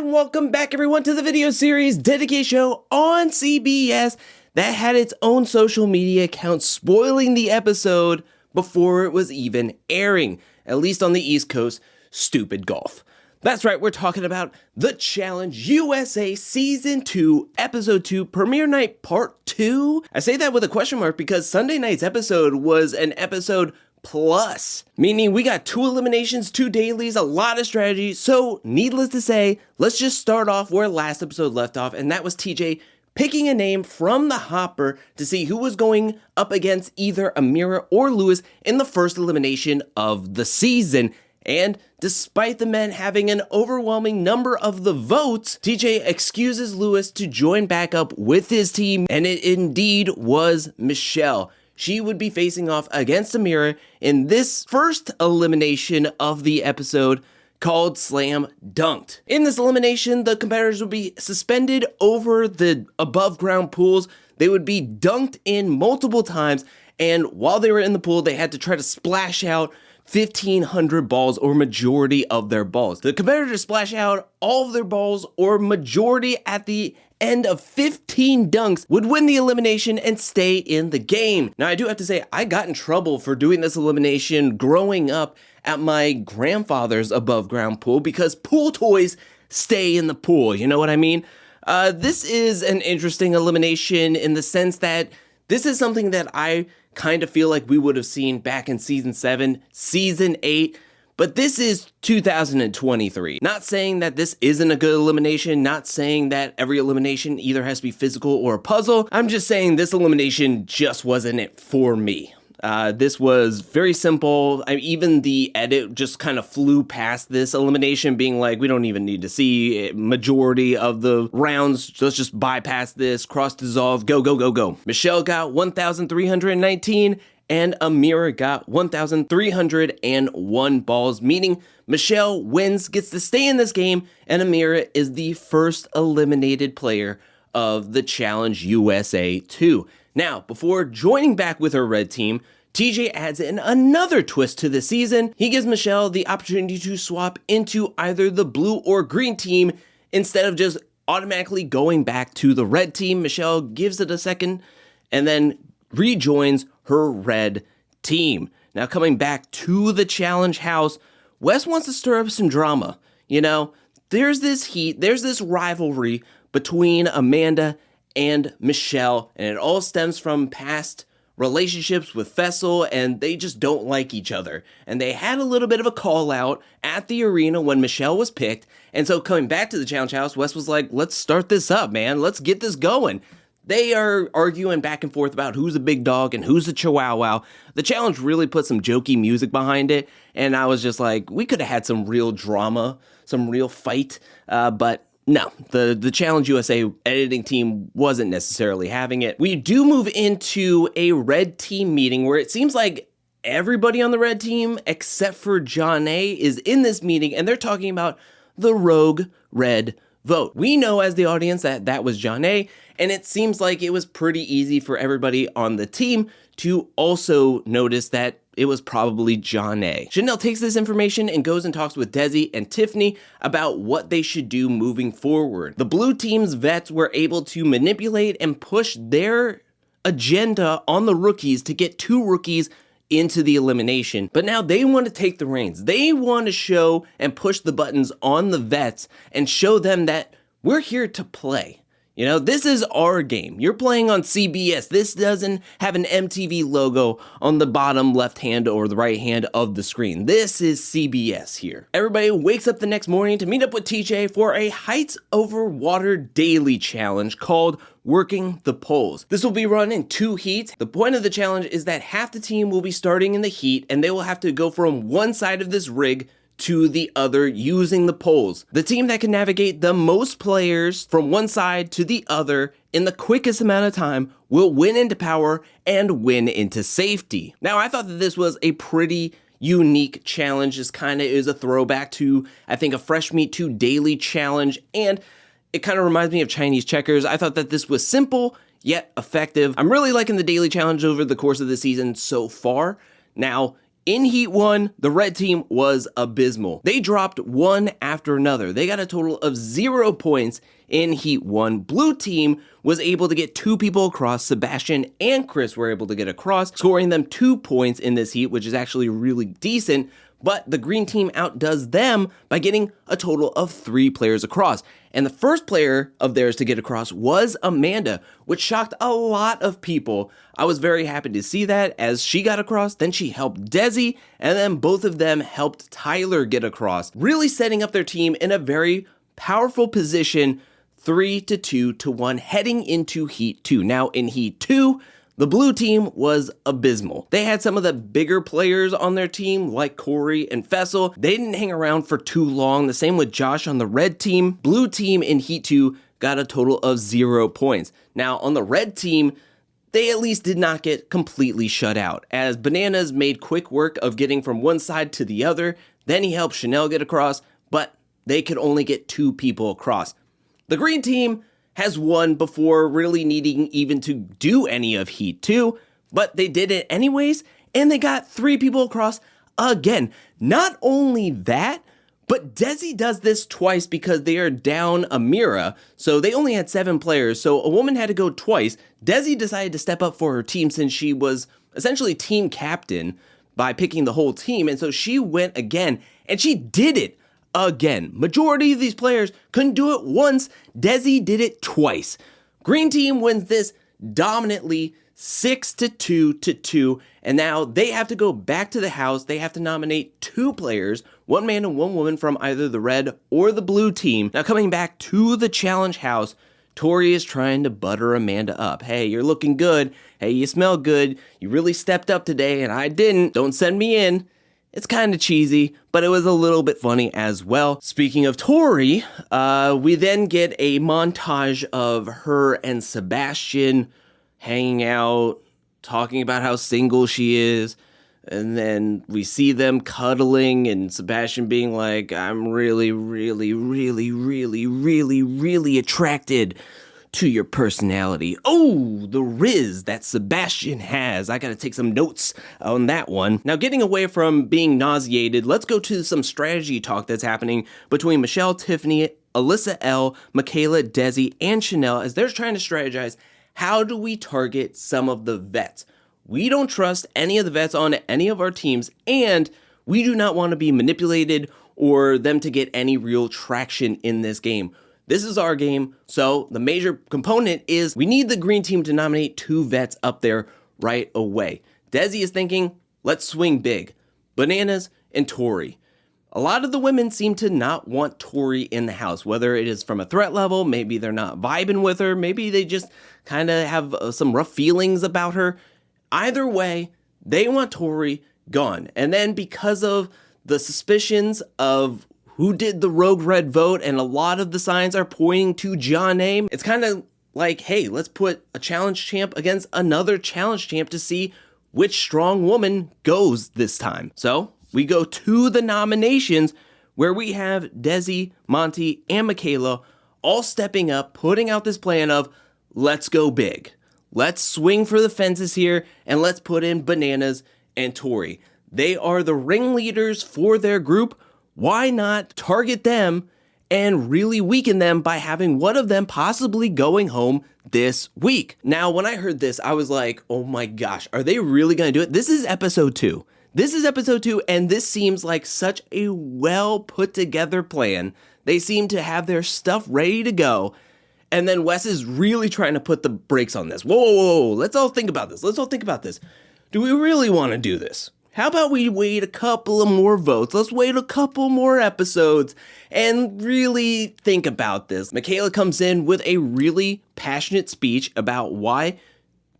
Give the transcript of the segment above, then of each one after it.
And welcome back everyone to the video series dedicated show on CBS that had its own social media account spoiling the episode before it was even airing, at least on the East Coast. Stupid golf. That's right, we're talking about The Challenge USA Season 2, Episode 2, Premiere Night Part 2. I say that with a question mark because Sunday night's episode was an episode plus, meaning we got 2 eliminations, 2 dailies, a lot of strategy. So needless to say, let's just start off where last episode left off, and that was TJ picking a name from the hopper to see who was going up against either Amira or Lewis in the first elimination of the season. And despite the men having an overwhelming number of the votes, TJ excuses Lewis to join back up with his team, and it indeed was Michelle. She would be facing off against Amira in this first elimination of the episode called Slam Dunked. In this elimination, the competitors would be suspended over the above ground pools. They would be dunked in multiple times, and while they were in the pool, they had to try to splash out 1,500 balls or majority of their balls. The competitors splash out all of their balls or majority at the end of 15 dunks would win the elimination and stay in the game. Now I do have to say, I got in trouble for doing this elimination growing up at my grandfather's above ground pool because pool toys stay in the pool, you know what I mean? This is an interesting elimination in the sense that this is something that I kind of feel like we would have seen back in Season 7, Season 8, but this is 2023. Not saying that this isn't a good elimination, not saying that every elimination either has to be physical or a puzzle. I'm just saying this elimination just wasn't it for me. This was very simple. Even the edit just kind of flew past this elimination, being like, we don't even need to see majority of the rounds. Let's just bypass this, cross dissolve, go, go, go, go. Michelle got 1,319 and Amira got 1,301 balls, meaning Michelle wins, gets to stay in this game, and Amira is the first eliminated player of the Challenge USA 2. Now, before joining back with her red team, TJ adds in another twist to the season. He gives Michelle the opportunity to swap into either the blue or green team instead of just automatically going back to the red team. Michelle gives it a second and then rejoins her red team. Now, coming back to the challenge house, Wes wants to stir up some drama. You know, there's this heat, there's this rivalry between Amanda and Michelle, and it all stems from past relationships with Fessel, and they just don't like each other. And they had a little bit of a call out at the arena when Michelle was picked, and so coming back to the challenge house, Wes was like, let's start this up, man. Let's get this going. They are arguing back and forth about who's a big dog and who's a chihuahua. The challenge really put some jokey music behind it, and I was just like, we could have had some real drama, some real fight, but no, the Challenge USA editing team wasn't necessarily having it. We do move into a red team meeting where it seems like everybody on the red team except for John A is in this meeting, and they're talking about the rogue red vote. We know as the audience that that was John A, and it seems like it was pretty easy for everybody on the team to also notice that it was probably John A. Chanel takes this information and goes and talks with Desi and Tiffany about what they should do moving forward. The blue team's vets were able to manipulate and push their agenda on the rookies to get 2 rookies into the elimination, but now they want to take the reins. They want to show and push the buttons on the vets and show them that we're here to play. You know, this is our game. You're playing on CBS. This doesn't have an MTV logo on the bottom left hand or the right hand of the screen. This is CBS here. Everybody wakes up the next morning to meet up with TJ for a Heights Over Water daily challenge called Working the Poles. This will be run in 2 heats. The point of the challenge is that half the team will be starting in the heat and they will have to go from one side of this rig to the other using the poles. The team that can navigate the most players from one side to the other in the quickest amount of time will win into power and win into safety. Now, I thought that this was a pretty unique challenge. This kind of is a throwback to, I think, a Fresh Meat 2 daily challenge, and it kind of reminds me of Chinese checkers. I thought that this was simple, yet effective. I'm really liking the daily challenge over the course of the season so far. Now, In Heat 1, the red team was abysmal. They dropped one after another. They got a total of 0 points in Heat 1. Blue team was able to get 2 people across. Sebastian and Chris were able to get across, scoring them 2 points in this heat, which is actually really decent. But the green team outdoes them by getting a total of 3 players across. And the first player of theirs to get across was Amanda, which shocked a lot of people. I was very happy to see that as she got across, then she helped Desi, and then both of them helped Tyler get across, really setting up their team in a very powerful position, 3-2-1, heading into Heat 2. Now in Heat 2, the blue team was abysmal. They had some of the bigger players on their team, like Corey and Fessel. They didn't hang around for too long. The same with Josh on the red team. Blue team in Heat 2 got a total of 0 points. Now, on the red team, they at least did not get completely shut out, as Bananas made quick work of getting from one side to the other. Then he helped Chanel get across, but they could only get 2 people across. The green team has won before really needing even to do any of Heat 2, but they did it anyways, and they got 3 people across again. Not only that, but Desi does this twice because they are down Amira, so they only had 7 players, so a woman had to go twice. Desi decided to step up for her team since she was essentially team captain by picking the whole team, and so she went again, and she did it again. Majority of these players couldn't do it once. Desi did it twice. Green team wins this dominantly, 6-2, and now they have to go back to the house. They have to nominate 2 players, 1 man and 1 woman from either the red or the blue team. Now coming back to the challenge house, Tori is trying to butter Amanda up. Hey, you're looking good. Hey, you smell good. You really stepped up today and I didn't. Don't send me in. It's kind of cheesy, but it was a little bit funny as well. Speaking of Tori, we then get a montage of her and Sebastian hanging out, talking about how single she is, and then we see them cuddling and Sebastian being like, I'm really, really, really, really, really, really attracted to your personality. Oh, the riz that Sebastian has. I gotta take some notes on that one. Now, getting away from being nauseated, let's go to some strategy talk that's happening between Michelle, Tiffany, Alyssa L, Michaela, Desi, and Chanel as they're trying to strategize how do we target some of the vets. We don't trust any of the vets on any of our teams, and we do not want to be manipulated or them to get any real traction in this game. This is our game, so the major component is we need the green team to nominate 2 vets up there right away. Desi is thinking, let's swing big. Bananas and Tori. A lot of the women seem to not want Tori in the house, whether it is from a threat level, maybe they're not vibing with her, maybe they just kind of have some rough feelings about her. Either way, they want Tori gone. And then because of the suspicions of who did the rogue red vote, and a lot of the signs are pointing to John Aim, it's kind of like, hey, let's put a challenge champ against another challenge champ to see which strong woman goes this time. So we go to the nominations where we have Desi, Monty, and Michaela all stepping up, putting out this plan of let's go big. Let's swing for the fences here, and let's put in Bananas and Tori. They are the ringleaders for their group. Why not target them and really weaken them by having one of them possibly going home this week? Now, when I heard this, I was like, oh my gosh, are they really going to do it? This is episode 2. This is episode 2, and this seems like such a well put together plan. They seem to have their stuff ready to go. And then Wes is really trying to put the brakes on this. Whoa, let's all think about this. Do we really want to do this? How about we wait a couple of more votes? Let's wait a couple more episodes and really think about this. Michaela comes in with a really passionate speech about why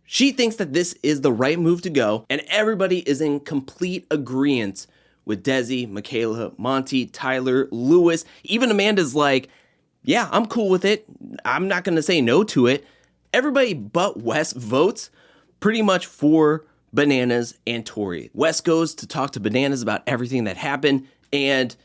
she thinks that this is the right move to go, and everybody is in complete agreement with Desi, Michaela, Monty, Tyler, Lewis. Even Amanda's like, yeah, I'm cool with it. I'm not going to say no to it. Everybody but Wes votes pretty much for Bananas and Tori. Wes goes to talk to Bananas about everything that happened, and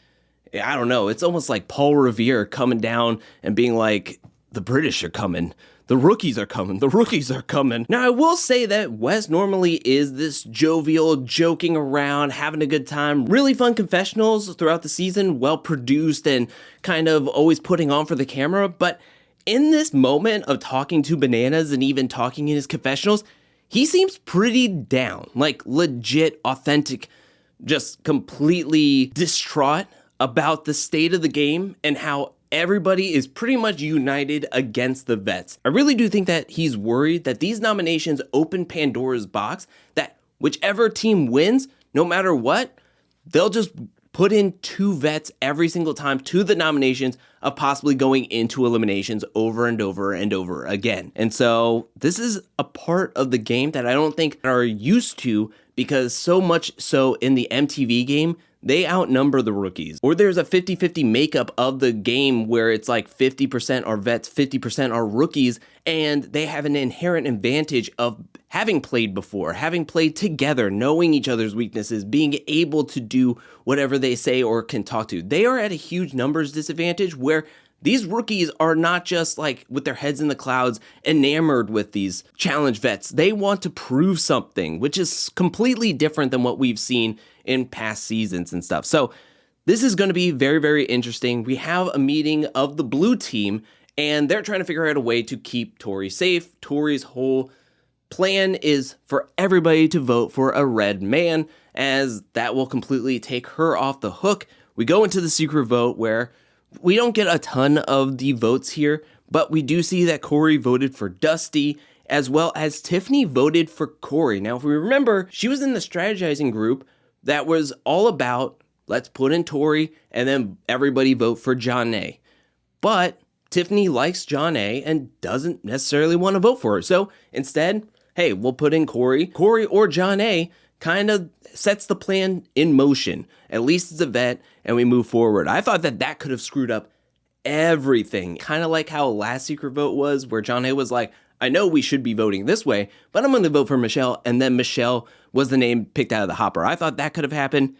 I don't know, it's almost like Paul Revere coming down and being like, the British are coming. the rookies are coming. The rookies are coming. Now, I will say that Wes normally is this jovial, joking around, having a good time, really fun confessionals throughout the season, well produced and kind of always putting on for the camera. But in this moment of talking to Bananas and even talking in his confessionals, he seems pretty down, like legit, authentic, just completely distraught about the state of the game and how everybody is pretty much united against the vets. I really do think that he's worried that these nominations open Pandora's box, that whichever team wins, no matter what, they'll just put in 2 vets every single time to the nominations of possibly going into eliminations over and over and over again. And so this is a part of the game that I don't think are used to, because so much so in the MTV game, they outnumber the rookies. Or there's a 50-50 makeup of the game where it's like 50% are vets, 50% are rookies, and they have an inherent advantage of having played before, having played together, knowing each other's weaknesses, being able to do whatever they say or can talk to. They are at a huge numbers disadvantage where these rookies are not just like with their heads in the clouds, enamored with these challenge vets. They want to prove something, which is completely different than what we've seen in past seasons and stuff. So this is going to be very, very interesting. We have a meeting of the blue team, and they're trying to figure out a way to keep Tori safe. Tori's whole plan is for everybody to vote for a red man, as that will completely take her off the hook. We go into the secret vote where we don't get a ton of the votes here, but we do see that Corey voted for Dusty, as well as Tiffany voted for Corey. Now, if we remember, she was in the strategizing group that was all about, let's put in Tori, and then everybody vote for John A. But Tiffany likes John A and doesn't necessarily want to vote for her. So instead, hey, we'll put in Corey. Corey or John A kind of sets the plan in motion. At least it's a vet, and we move forward. I thought that that could have screwed up everything. Kind of like how last secret vote was, where John A was like, I know we should be voting this way, but I'm going to vote for Michelle, and then Michelle was the name picked out of the hopper. I thought that could have happened,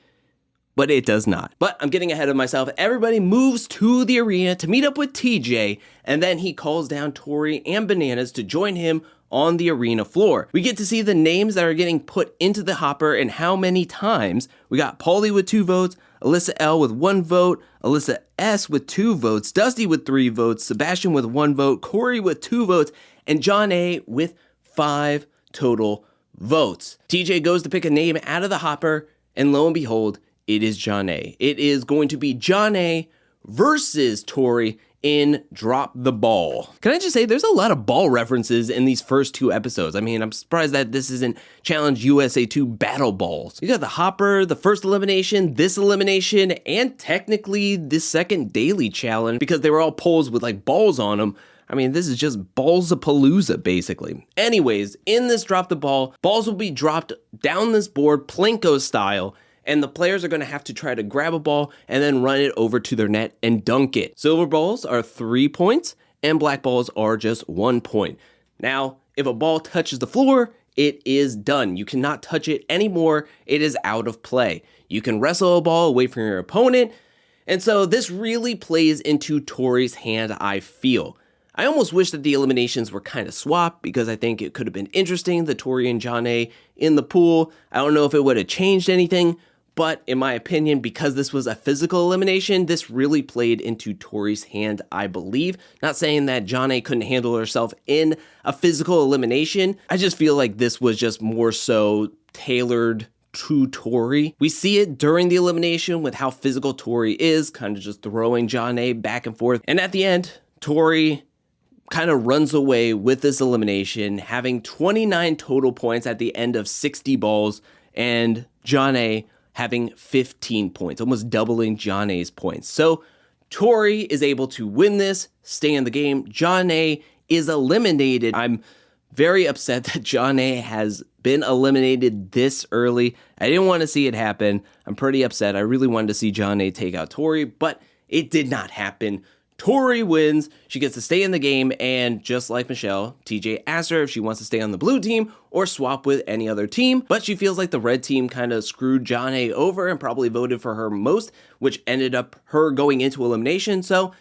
but it does not. But I'm getting ahead of myself. Everybody moves to the arena to meet up with TJ, and then he calls down Tori and Bananas to join him on the arena floor. We get to see the names that are getting put into the hopper and how many times. We got Paulie with 2 votes, Alyssa L with 1 vote, Alyssa S with 2 votes, Dusty with 3 votes, Sebastian with 1 vote, Corey with 2 votes, and John A with 5 total votes. TJ goes to pick a name out of the hopper, and lo and behold, it is John A. It is going to be John A versus Tori in Drop the Ball. Can I just say, there's a lot of ball references in these first 2 episodes. I mean, I'm surprised that this isn't Challenge USA 2 Battle Balls. You got the hopper, the first elimination, this elimination, and technically this second daily challenge, because they were all polls with like balls on them. I mean, this is just Ballsapalooza, basically. Anyways, in this Drop the Ball, balls will be dropped down this board, Plinko style, and the players are going to have to try to grab a ball and then run it over to their net and dunk it. Silver balls are 3 points, and black balls are just 1 point. Now, if a ball touches the floor, it is done. You cannot touch it anymore. It is out of play. You can wrestle a ball away from your opponent, and so this really plays into Tori's hand, I feel. I almost wish that the eliminations were kind of swapped, because I think it could have been interesting, the Tori and John A in the pool. I don't know if it would have changed anything, but in my opinion, because this was a physical elimination, this really played into Tori's hand, I believe. Not saying that John A couldn't handle herself in a physical elimination. I just feel like this was just more so tailored to Tori. We see it during the elimination with how physical Tori is, kind of just throwing John A back and forth. And at the end, Tori kind of runs away with this elimination, having 29 total points at the end of 60 balls, and John A having 15 points, almost doubling John A's points. So Tori is able to win this, stay in the game. John A is eliminated. I'm very upset that John A has been eliminated this early. I didn't want to see it happen. I'm pretty upset. I really wanted to see John A take out Tori, but it did not happen. Tori wins. She gets to stay in the game, and just like Michelle, TJ asks her if she wants to stay on the blue team or swap with any other team, but she feels like the red team kind of screwed John A over and probably voted for her most, which ended up her going into elimination, so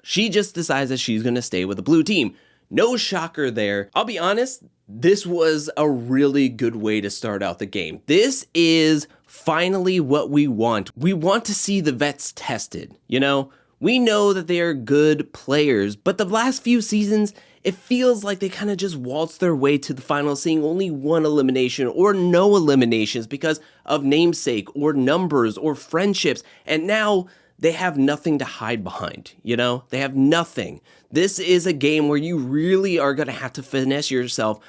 she just decides that she's going to stay with the blue team. No shocker there. I'll be honest, this was a really good way to start out the game. This is finally what we want. We want to see the vets tested, you know? We know that they are good players, but the last few seasons, it feels like they kind of just waltzed their way to the final, seeing only one elimination or no eliminations because of namesake or numbers or friendships. And now they have nothing to hide behind, you know? They have nothing. This is a game where you really are going to have to finesse yourself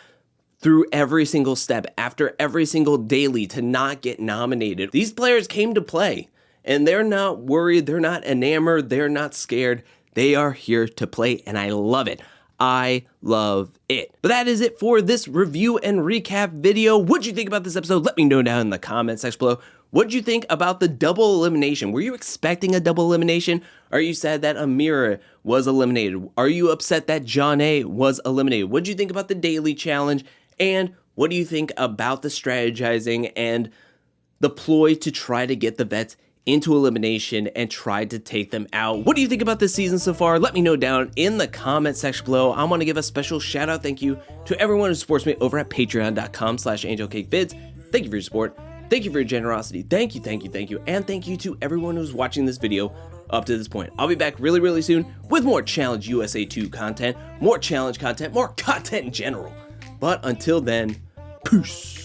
through every single step after every single daily to not get nominated. These players came to play, and they're not worried, they're not enamored, they're not scared. They are here to play, and I love it. I love it. But that is it for this review and recap video. What'd you think about this episode? Let me know down in the comment section below. What'd you think about the double elimination? Were you expecting a double elimination? Are you sad that Amira was eliminated? Are you upset that John A was eliminated? What'd you think about the daily challenge? And what do you think about the strategizing and the ploy to try to get the vets into elimination and try to take them out? What do you think about this season so far? Let me know down in the comment section below. I want to give a special shout out thank you to everyone who supports me over at patreon.com/angelcakevids. Thank you for your support. Thank you for your generosity. Thank you, thank you, thank you. And thank you to everyone who's watching this video up to this point. I'll be back really, really soon with more Challenge USA 2 content, more challenge content, more content in general. But until then, peace.